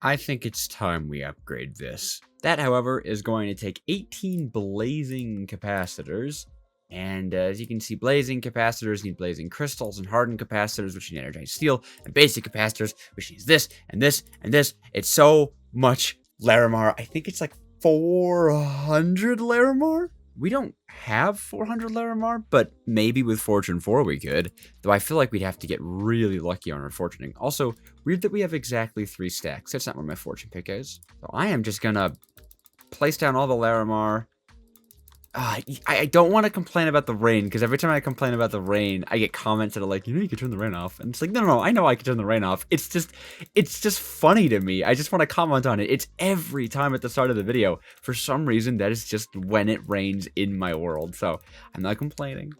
I think it's time we upgrade this. That, however, is going to take 18 blazing capacitors. And as you can see, blazing capacitors need blazing crystals, and hardened capacitors, which need energized steel, and basic capacitors, which needs this, and this, and this. It's so much larimar. I think it's like 400 larimar? We don't have 400 larimar, but maybe with Fortune 4 we could. Though I feel like we'd have to get really lucky on our fortuning. Also, weird that we have exactly 3 stacks. That's not where my fortune pick is. So I am just gonna place down all the larimar. I don't want to complain about the rain, because every time I complain about the rain, I get comments that are like, you can turn the rain off. And it's like, no, I know I can turn the rain off. It's just funny to me. I just want to comment on it. It's every time at the start of the video. For some reason, that is just when it rains in my world. So I'm not complaining.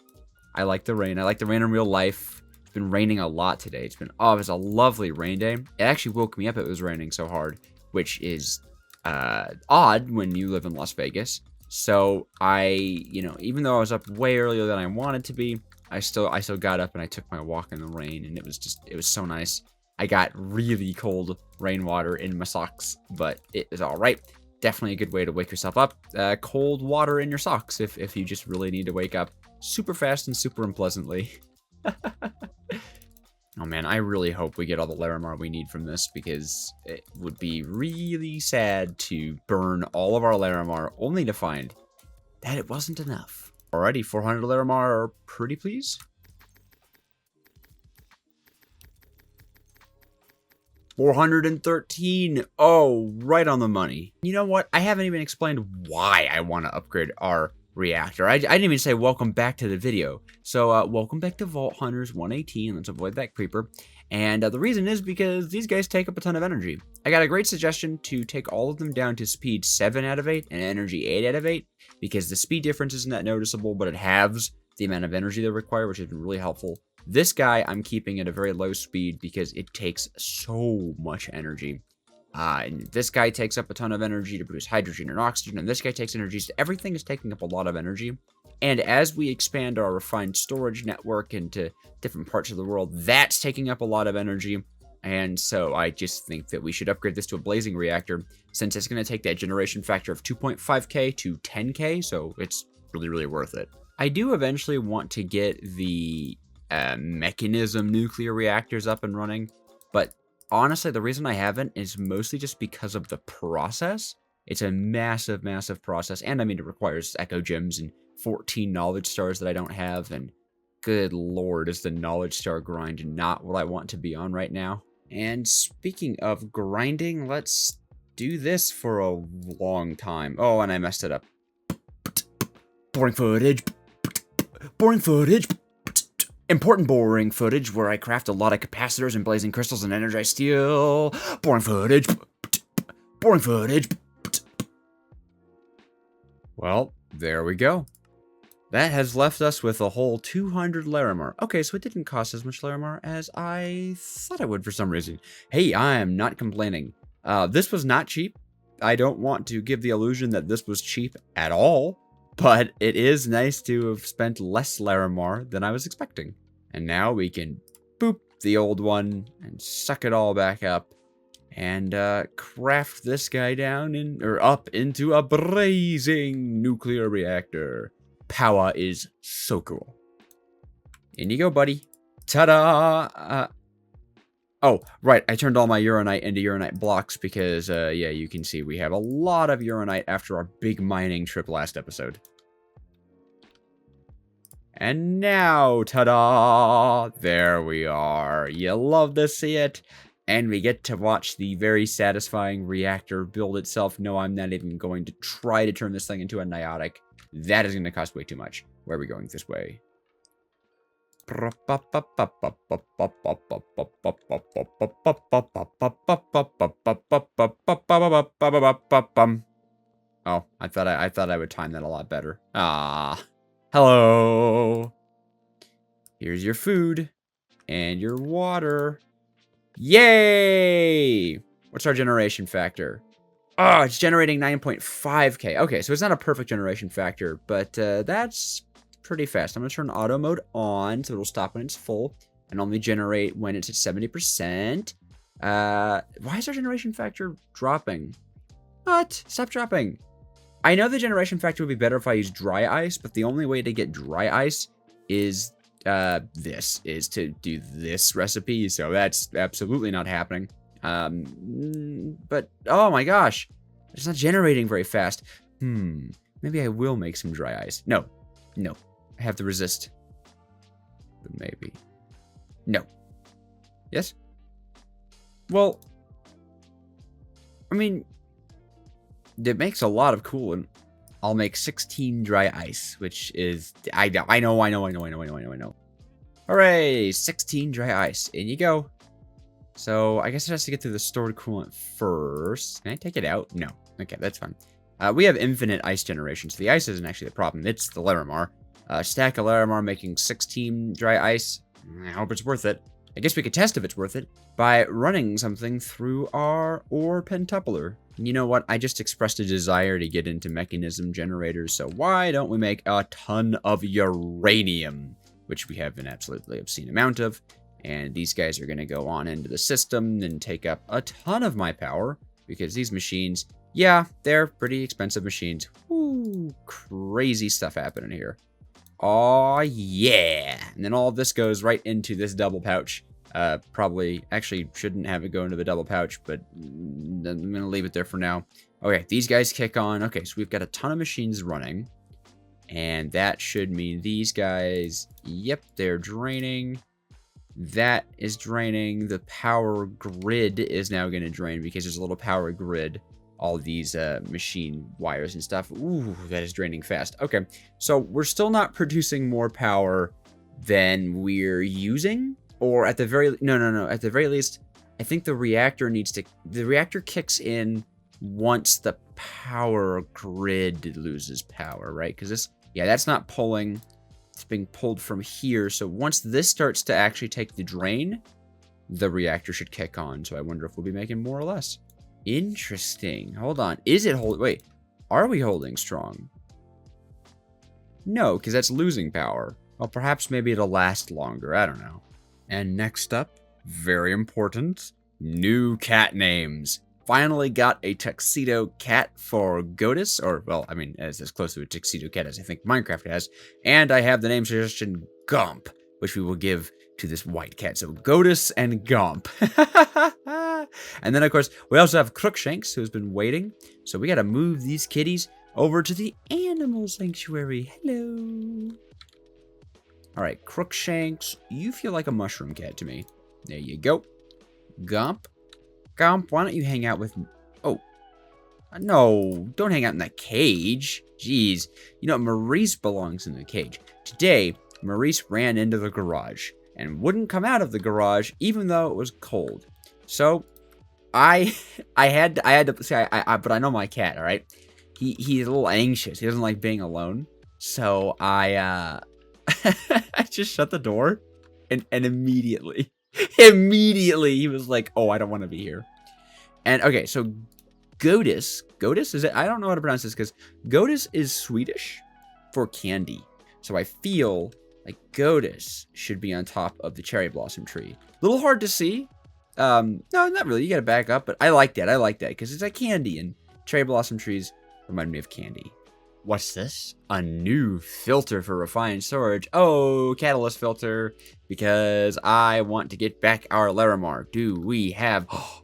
I like the rain. I like the rain in real life. It's been raining a lot today. It was a lovely rain day. It actually woke me up. It was raining so hard, which is odd when you live in Las Vegas. So even though I was up way earlier than I wanted to be, I still got up and I took my walk in the rain, and it was so nice. I got really cold rainwater in my socks, but it is all right. Definitely a good way to wake yourself up. Cold water in your socks if you just really need to wake up super fast and super unpleasantly. Oh man, I really hope we get all the larimar we need from this, because it would be really sad to burn all of our larimar only to find that it wasn't enough. Alrighty, 400 larimar, pretty please. 413. Oh, right on the money. You know what? I haven't even explained why I want to upgrade our reactor. I didn't even say welcome back to the video. So welcome back to Vault Hunters 118. Let's avoid that creeper. And the reason is because these guys take up a ton of energy. I got a great suggestion to take all of them down to speed 7 out of 8 and energy 8 out of 8, because the speed difference isn't that noticeable, but it halves the amount of energy they require, which has been really helpful. This guy I'm keeping at a very low speed because it takes so much energy. And this guy takes up a ton of energy to produce hydrogen and oxygen, and this guy takes energy. So everything is taking up a lot of energy. And as we expand our refined storage network into different parts of the world, that's taking up a lot of energy. And so I just think that we should upgrade this to a blazing reactor, since it's going to take that generation factor of 2.5k to 10k, so it's really, really worth it. I do eventually want to get the mechanism nuclear reactors up and running, but honestly, the reason I haven't is mostly just because of the process. It's a massive, massive process, and I mean, it requires echo gems and 14 knowledge stars that I don't have, and good lord, is the knowledge star grind not what I want to be on right now. And speaking of grinding, let's do this for a long time. Oh, and I messed it up. Boring footage. Boring footage. Important boring footage where I craft a lot of capacitors and blazing crystals and energized steel. Boring footage. Boring footage. Well, there we go. That has left us with a whole 200 larimar. Okay, so it didn't cost as much larimar as I thought it would for some reason. Hey, I am not complaining. This was not cheap. I don't want to give the illusion that this was cheap at all, but it is nice to have spent less larimar than I was expecting. And now we can boop the old one and suck it all back up and craft this guy down up into a blazing nuclear reactor. Powah is so cool. In you go, buddy. Ta-da! Oh, right. I turned all my uranite into uranite blocks because, yeah, you can see we have a lot of uranite after our big mining trip last episode. And now, ta-da! There we are. You love to see it. And we get to watch the very satisfying reactor build itself. No, I'm not even going to try to turn this thing into a niotic. That is going to cost way too much. Where are we going? This way. Oh, I thought I would time that a lot better. Ah, hello. Here's your food and your water. Yay! What's our generation factor? Oh, it's generating 9.5k. Okay, so it's not a perfect generation factor, but that's pretty fast. I'm going to turn auto mode on so it'll stop when it's full and only generate when it's at 70%. Why is our generation factor dropping? What? Stop dropping. I know the generation factor would be better if I use dry ice, but the only way to get dry ice is to do this recipe, so that's absolutely not happening. But oh my gosh, it's not generating very fast. Maybe I will make some dry ice. No, I have to resist. But maybe. No. Yes? Well, I mean, it makes a lot of coolant. I'll make 16 dry ice, which is, I know. Hooray, 16 dry ice. In you go. So I guess it has to get through the stored coolant first. Can I take it out? No. Okay, that's fine. We have infinite ice generation, so the ice isn't actually the problem. It's the larimar. Stack of larimar making 16 dry ice. I hope it's worth it. I guess we could test if it's worth it by running something through our ore pentupler. You know what? I just expressed a desire to get into mechanism generators, so why don't we make a ton of uranium, which we have an absolutely obscene amount of. And these guys are going to go on into the system and take up a ton of my power, because these machines, yeah, they're pretty expensive machines. Ooh, crazy stuff happening here. Oh yeah. And then all of this goes right into this double pouch. Probably actually shouldn't have it go into the double pouch, but I'm gonna leave it there for now. Okay, these guys kick on. Okay, so we've got a ton of machines running, and that should mean these guys, yep, they're draining. That is draining. The power grid is now gonna drain because there's a little power grid. All these machine wires and stuff. Ooh, that is draining fast. Okay, so we're still not producing more power than we're using, or at the very no. At the very least, I think the reactor kicks in once the power grid loses power, right? Because this, yeah, that's not pulling. It's being pulled from here. So once this starts to actually take the drain, the reactor should kick on. So I wonder if we'll be making more or less. Interesting. Hold on. Is it hold? Wait, are we holding strong? No, because that's losing power. Well, perhaps maybe it'll last longer. I don't know. And next up, very important, new cat names. Finally got a tuxedo cat for Godus, or, well, I mean, as close to a tuxedo cat as I think Minecraft has. And I have the name suggestion Gomp, which we will give to this white cat. So Godus and Gomp. And then, of course, we also have Crookshanks, who's been waiting. So we got to move these kitties over to the animal sanctuary. Hello. All right, Crookshanks, you feel like a mushroom cat to me. There you go. Gomp. Gomp, why don't you hang out with me? Oh. No, don't hang out in that cage. Jeez. You know, Maurice belongs in the cage. Today, Maurice ran into the garage and wouldn't come out of the garage even though it was cold. So I had to say, but I know my cat, all right? He's a little anxious. He doesn't like being alone. So I just shut the door and immediately he was like, oh, I don't want to be here. And okay, so Godus is it? I don't know how to pronounce this because Godus is Swedish for candy. So I feel like Godus should be on top of the cherry blossom tree. A little hard to see. No, not really. You gotta back up, but I like that because it's like candy, and cherry blossom trees remind me of candy. What's this? A new filter for refined storage. Oh, catalyst filter, because I want to get back our larimar.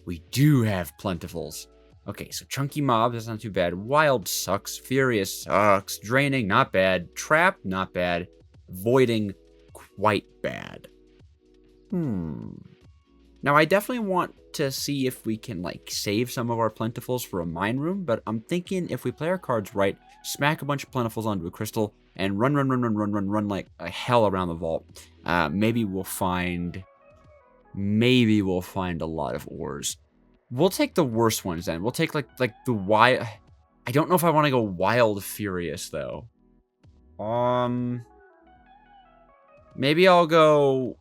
We do have plentifuls. Okay, so chunky mobs, that's not too bad. Wild sucks. Furious sucks. Draining, not bad. Trap, not bad. Voiding, quite bad. Now, I definitely want to see if we can, like, save some of our plentifuls for a mine room, but I'm thinking if we play our cards right, smack a bunch of plentifuls onto a crystal, and run like a hell around the vault, maybe we'll find a lot of ores. We'll take the worst ones then. We'll take, like the wild... I don't know if I want to go wild furious, though. Maybe I'll go...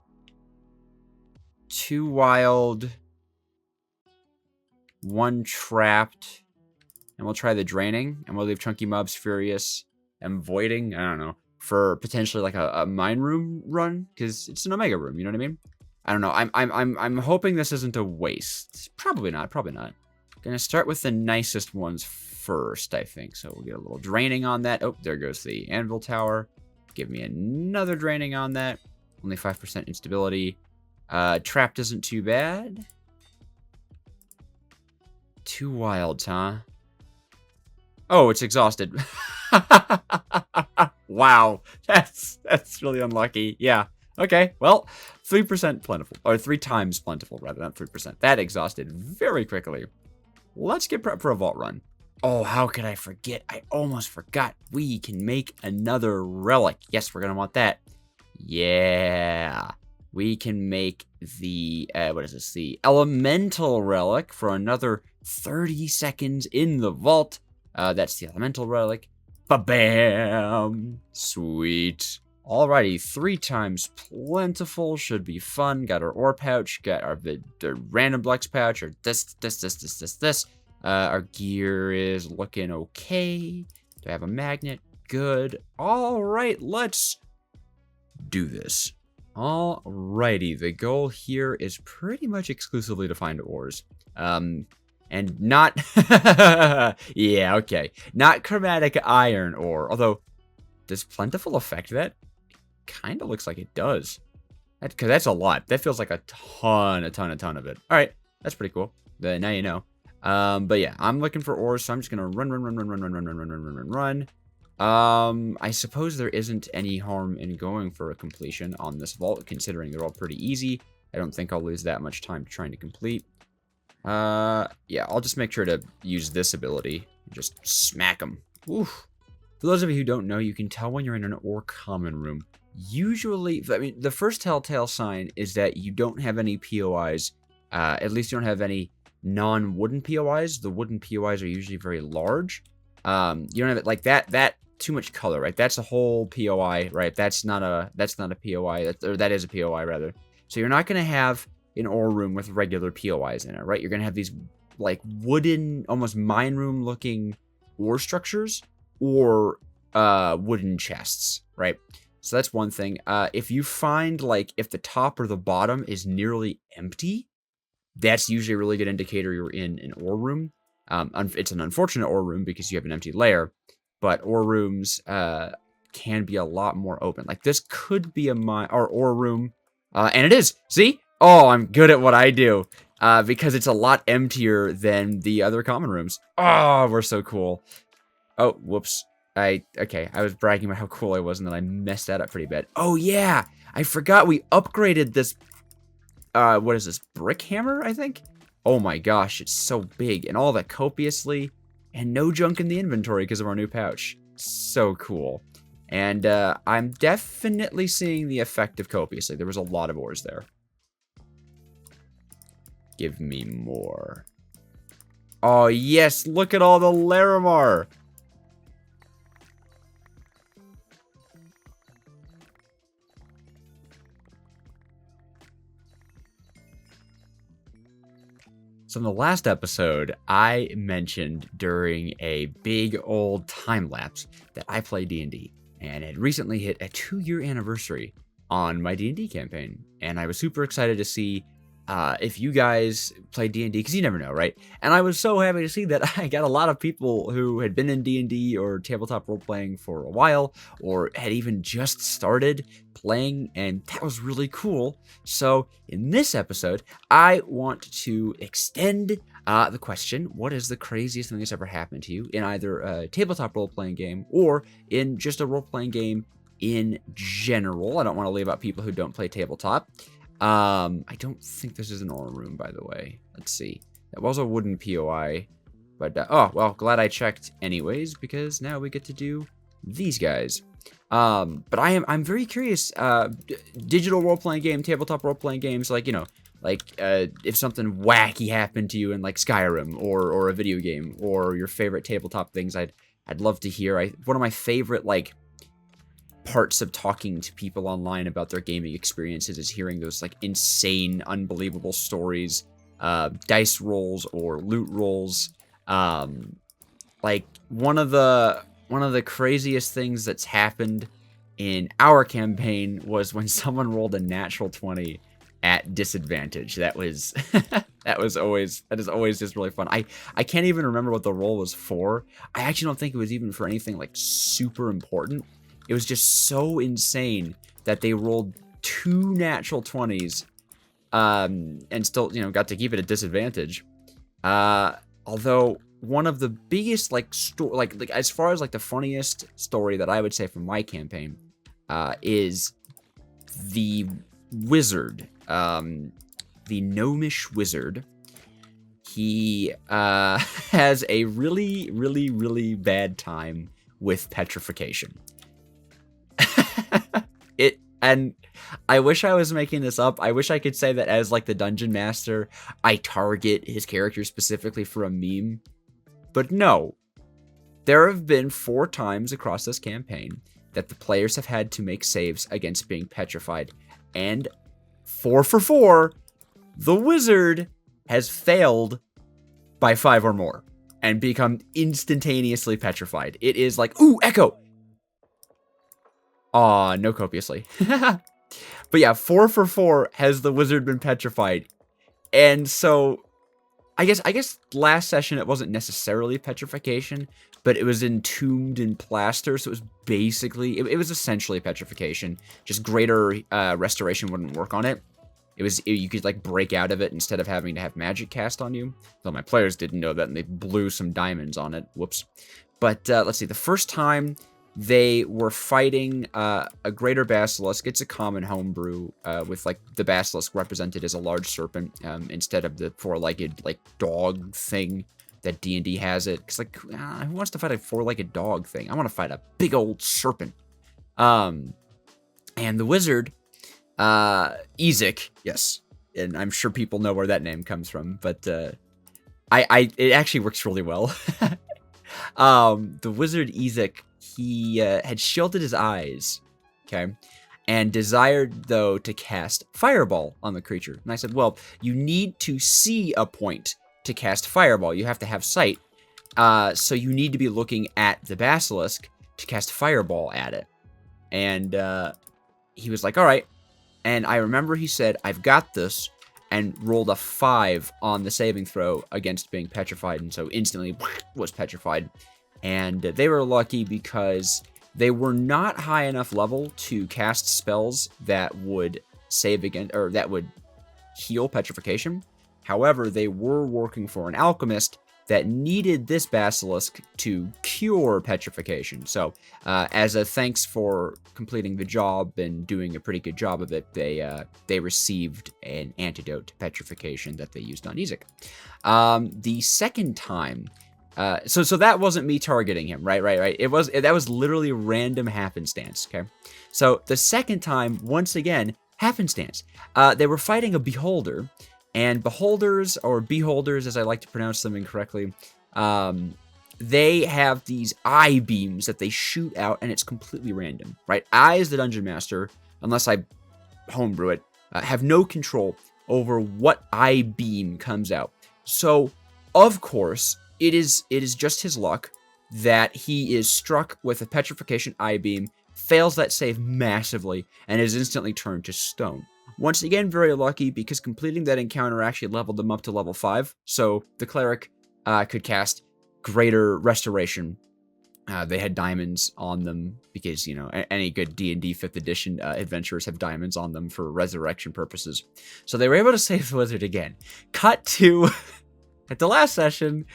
2 wild, 1 trapped, and we'll try the draining, and we'll leave chunky mobs furious and voiding, I don't know, for potentially like a mine room run, because it's an omega room, you know what I mean? I don't know. I'm hoping this isn't a waste. Probably not. Probably not. Gonna start with the nicest ones first, I think. So we'll get a little draining on that. Oh, there goes the anvil tower. Give me another draining on that. Only 5% instability. Trapped isn't too bad. 2 wilds, huh? Oh, it's exhausted. Wow, that's really unlucky. Yeah. Okay. Well, 3% plentiful, or 3 times plentiful rather, not 3%. That exhausted very quickly. Let's get prepped for a vault run. Oh, how could I forget? I almost forgot. We can make another relic. Yes, we're gonna want that. Yeah. We can make the, what is this? The elemental relic for another 30 seconds in the vault. That's the elemental relic. Ba-bam! Sweet. Alrighty, 3 times plentiful should be fun. Got our ore pouch, got our the random Blex pouch, or this. Our gear is looking okay. Do I have a magnet? Good. Alright, let's do this. Alrighty, the goal here is pretty much exclusively to find ores. And not, yeah, okay. Not chromatic iron ore, although, does plentiful affect that? Kind of looks like it does. Because that's a lot. That feels like a ton of it. All right, that's pretty cool. Now you know. But yeah, I'm looking for ores, so I'm just gonna run. I suppose there isn't any harm in going for a completion on this vault, considering they're all pretty easy. I don't think I'll lose that much time trying to complete. Yeah, I'll just make sure to use this ability. Just smack them. Oof. For those of you who don't know, you can tell when you're in an ore common room. Usually, I mean, the first telltale sign is that you don't have any POIs. At least you don't have any non-wooden POIs. The wooden POIs are usually very large. You don't have it like that too much color, right? That's a whole POI, right? That's not a POI. That is a POI rather. So you're not gonna have an ore room with regular POIs in it, right? You're gonna have these like wooden, almost mine room looking ore structures or wooden chests, right? So that's one thing. If you find like if the top or the bottom is nearly empty, that's usually a really good indicator you're in an ore room. It's an unfortunate ore room because you have an empty layer, but ore rooms can be a lot more open. Like this could be a mine or ore room, and it is. See? Oh, I'm good at what I do because it's a lot emptier than the other common rooms. Oh, we're so cool. Oh, whoops. Okay, I was bragging about how cool I was, and then I messed that up pretty bad. Oh, yeah. I forgot we upgraded this, what is this, brick hammer, I think? Oh my gosh, it's so big, and all that copiously, and no junk in the inventory because of our new pouch. So cool. And I'm definitely seeing the effect of copiously. There was a lot of ores there. Give me more. Oh, yes, look at all the larimar. So in the last episode, I mentioned during a big old time lapse that I play D&D, and it recently hit a 2-year anniversary on my D&D campaign, and I was super excited to see if you guys play D&D, because you never know, right? And I was so happy to see that I got a lot of people who had been in D&D or tabletop role-playing for a while, or had even just started playing, and that was really cool. So in this episode, I want to extend the question, what is the craziest thing that's ever happened to you in either a tabletop role-playing game or in just a role-playing game in general? I don't want to leave out people who don't play tabletop. I don't think this is an ore room, by the way. Let's see. That was a wooden POI, but oh well, glad I checked anyways, because now we get to do these guys. But I'm very curious. Digital role-playing game, tabletop role-playing games, like, you know, like if something wacky happened to you in like Skyrim or a video game, or your favorite tabletop things, I'd love to hear. One of my favorite like parts of talking to people online about their gaming experiences is hearing those like insane, unbelievable stories, dice rolls or loot rolls. Like one of the craziest things that's happened in our campaign was when someone rolled a natural 20 at disadvantage. That was that is always just really fun. I can't even remember what the roll was for. I actually don't think it was even for anything like super important. It was just so insane that they rolled 2 natural 20s and still, you know, got to keep it at disadvantage. Although one of the biggest like as far as like the funniest story that I would say from my campaign is the wizard, the gnomish wizard. He has a really bad time with petrification. And I wish I was making this up. I wish I could say that as like the dungeon master, I target his character specifically for a meme. But no. There have been 4 times across this campaign that the players have had to make saves against being petrified. And 4 for 4, the wizard has failed by 5 or more and become instantaneously petrified. It is like, ooh, echo! Aw, no copiously. But yeah, 4 for 4 has the wizard been petrified. And so, I guess last session it wasn't necessarily petrification, but it was entombed in plaster, so it was basically, it was essentially petrification. Just greater restoration wouldn't work on it. You could like break out of it instead of having to have magic cast on you. Though my players didn't know that and they blew some diamonds on it. Whoops. But let's see, the first time they were fighting a greater basilisk. It's a common homebrew with like the basilisk represented as a large serpent instead of the 4-legged like dog thing that D&D has it. Because like, who wants to fight a 4-legged dog thing? I want to fight a big old serpent. And the wizard, Ezek, yes, and I'm sure people know where that name comes from, but it actually works really well. The wizard Ezek, he had shielded his eyes, okay, and desired, though, to cast Fireball on the creature. And I said, well, you need to see a point to cast Fireball. You have to have sight. So you need to be looking at the basilisk to cast Fireball at it. And he was like, all right. And I remember he said, I've got this, and rolled a 5 on the saving throw against being petrified, and so instantly was petrified. And they were lucky because they were not high enough level to cast spells that would save against, or that would heal petrification. However, they were working for an alchemist that needed this basilisk to cure petrification. So, as a thanks for completing the job and doing a pretty good job of it, they received an antidote to petrification that they used on Ezek. The second time, so that wasn't me targeting him, right? That was literally random happenstance. Okay, so the second time, once again, happenstance. They were fighting a beholder. And beholders, or beholders as I like to pronounce them incorrectly, they have these eye beams that they shoot out, and it's completely random, right? I, as the dungeon master, unless I homebrew it, have no control over what eye beam comes out. So, of course, it is just his luck that he is struck with a petrification eye beam, fails that save massively, and is instantly turned to stone. Once again, very lucky, because completing that encounter actually leveled them up to level 5, so the cleric could cast greater restoration. They had diamonds on them, because, you know, any good D&D 5th edition adventurers have diamonds on them for resurrection purposes. So they were able to save the wizard again. Cut to at the last session,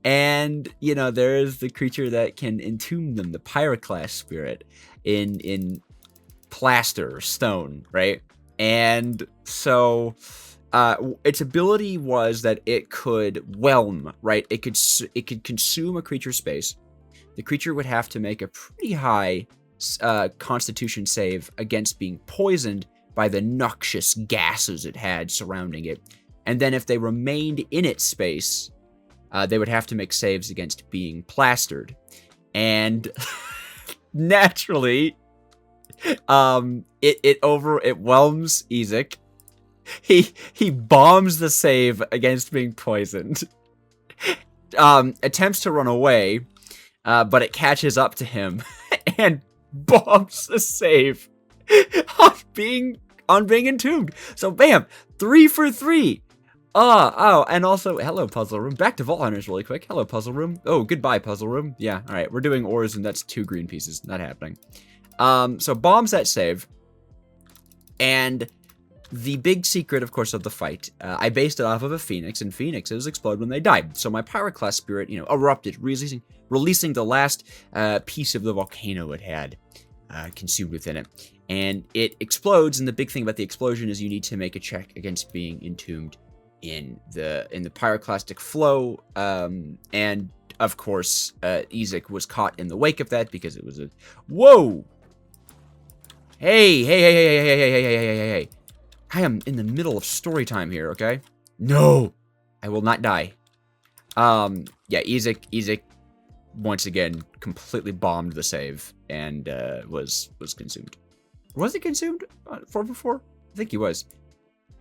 and, you know, there is the creature that can entomb them, the pyroclast spirit, in plaster, stone, right? And so its ability was that it could whelm, right? It could consume a creature's space. The creature would have to make a pretty high constitution save against being poisoned by the noxious gases it had surrounding it. And then if they remained in its space, they would have to make saves against being plastered. And naturally, it whelms Ezek. He bombs the save against being poisoned. Attempts to run away, but it catches up to him and bombs the save on being on being entombed. So bam, 3 for 3. Oh, and also, hello, puzzle room. Back to Vault Hunters really quick. Hello, puzzle room. Oh, goodbye, puzzle room. Yeah, all right, we're doing ores, and that's 2 green pieces. Not happening. So bombs that save. And the big secret, of course, of the fight, I based it off of a phoenix, and phoenixes explode when they die. So my pyroclast spirit, erupted, releasing the last piece of the volcano it had consumed within it. And it explodes, and the big thing about the explosion is you need to make a check against being entombed in the pyroclastic flow, and of course Ezek was caught in the wake of that because it was a whoa. Hey, I am in the middle of story time here, okay? No, I will not die. Yeah, Ezek once again completely bombed the save and was consumed. Was he consumed 4x4? I think he was.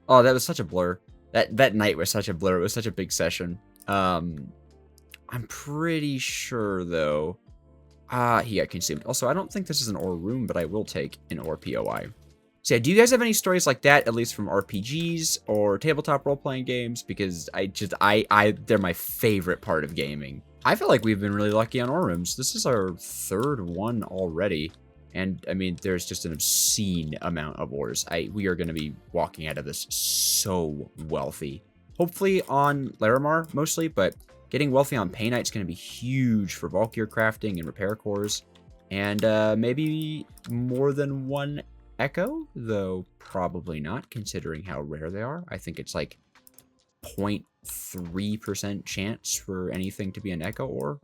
Oh, that was such a blur. That night was such a blur. It was such a big session. I'm pretty sure, though, he got consumed. Also, I don't think this is an ore room, but I will take an ore POI. So yeah, do you guys have any stories like that, at least from RPGs or tabletop role-playing games? Because they're my favorite part of gaming. I feel like we've been really lucky on ore rooms. This is our 3rd one already. And, I mean, there's just an obscene amount of ores. We are going to be walking out of this so wealthy. Hopefully on Larimar, mostly, but getting wealthy on Painite is going to be huge for bulk gear crafting and repair cores. And maybe more than 1 echo, though probably not, considering how rare they are. I think it's like 0.3% chance for anything to be an echo ore.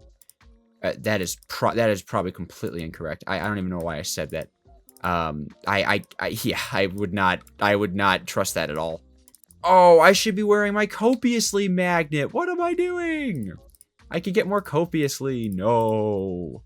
That is probably completely incorrect. I don't even know why I said that. Yeah, I would not trust that at all. Oh, I should be wearing my copiously magnet. What am I doing? I could get more copiously. No.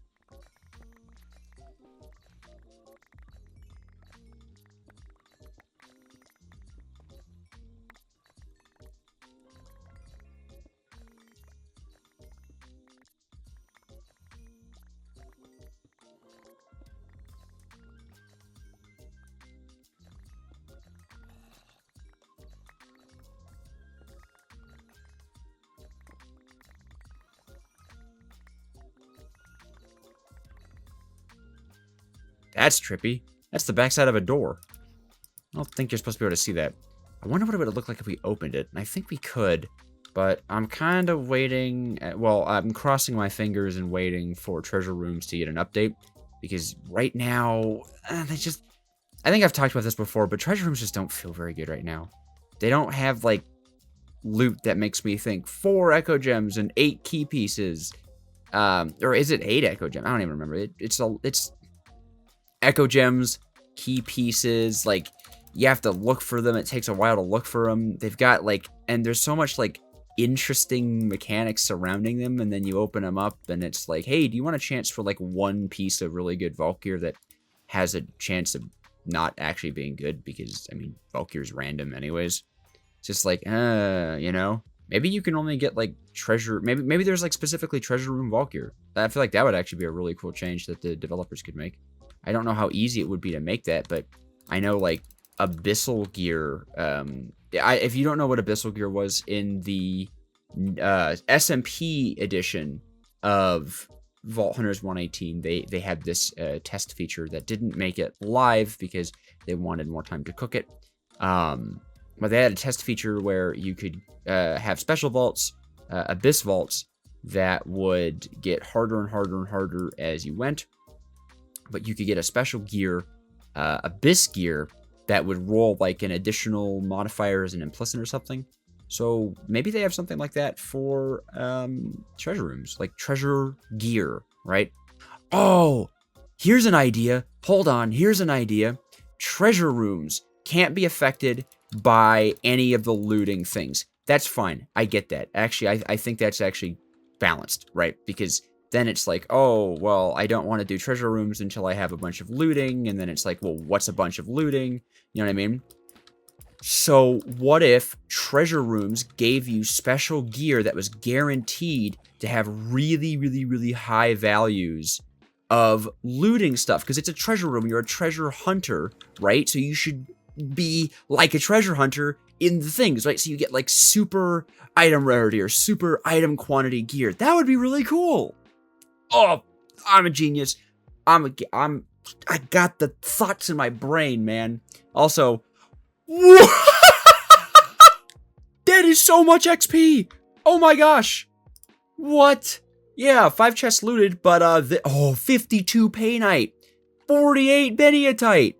That's trippy. That's the backside of a door. I don't think you're supposed to be able to see that. I wonder what it would look like if we opened it. And I think we could, but I'm kind of waiting. Well, I'm crossing my fingers and waiting for treasure rooms to get an update. Because right now, they just... I think I've talked about this before, but treasure rooms just don't feel very good right now. They don't have, like, loot that makes me think 4 echo gems and 8 key pieces. Or is it 8 echo gems? I don't even remember. It's echo gems, key pieces, like, you have to look for them. It takes a while to look for them. They've got, like, and there's so much, like, interesting mechanics surrounding them, and then you open them up, and it's like, hey, do you want a chance for, like, 1 piece of really good vault gear that has a chance of not actually being good? Because, I mean, vault gear is random anyways. It's just like, maybe you can only get, like, treasure, maybe there's, like, specifically treasure room vault gear. I feel like that would actually be a really cool change that the developers could make. I don't know how easy it would be to make that, but I know, like, abyssal gear, if you don't know what abyssal gear was, in the SMP edition of Vault Hunters 118, they had this test feature that didn't make it live because they wanted more time to cook it. But they had a test feature where you could have special vaults, abyss vaults, that would get harder and harder and harder as you went. But you could get a special gear, abyss gear, that would roll like an additional modifier as an implicit or something. So maybe they have something like that for treasure rooms, like treasure gear, right? Oh, here's an idea. Hold on, here's an idea. Treasure rooms can't be affected by any of the looting things. That's fine. I get that. Actually, I think that's actually balanced, right? Because then it's like, oh, well, I don't want to do treasure rooms until I have a bunch of looting. And then it's like, well, what's a bunch of looting? You know what I mean? So what if treasure rooms gave you special gear that was guaranteed to have really, really, really high values of looting stuff? Because it's a treasure room. You're a treasure hunter, right? So you should be like a treasure hunter in the things, right? So you get like super item rarity or super item quantity gear. That would be really cool. Oh, I'm a genius. I got the thoughts in my brain, man. Also, that is so much XP. Oh my gosh. What? Yeah, 5 chests looted, but 52 painite, 48 beniatite.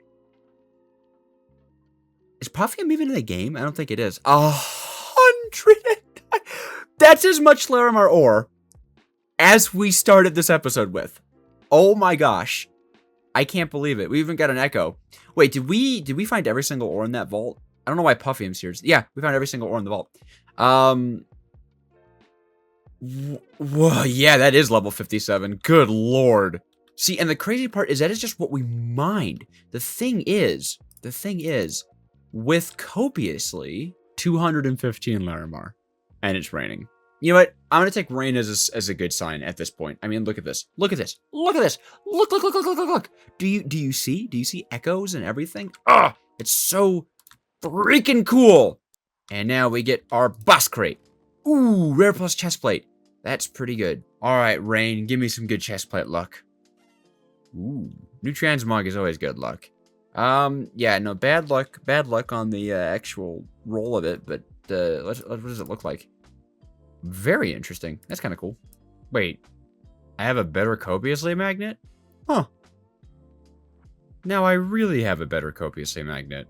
Is Puffium even in the game? I don't think it is. 100. That's as much larimar ore as we started this episode with. Oh my gosh. I can't believe it. We even got an echo. Wait, did we find every single ore in that vault? I don't know why Puffium's here. Yeah, we found every single ore in the vault. Whoa, yeah, that is level 57. Good lord. See, and the crazy part is that is just what we mined. The thing is, with copiously 215 larimar, and it's raining. You know what? I'm gonna take rain as a good sign at this point. I mean, look at this. Look at this. Look at this. Look. Do you see echoes and everything? Ah, it's so freaking cool. And now we get our boss crate. Ooh, rare plus chestplate. That's pretty good. All right, rain, give me some good chestplate luck. Ooh, new transmog is always good luck. Yeah, no, bad luck on the actual roll of it, but what does it look like? Very interesting. That's kind of cool. Wait, I have a better copiously magnet? Huh. Now I really have a better copiously magnet.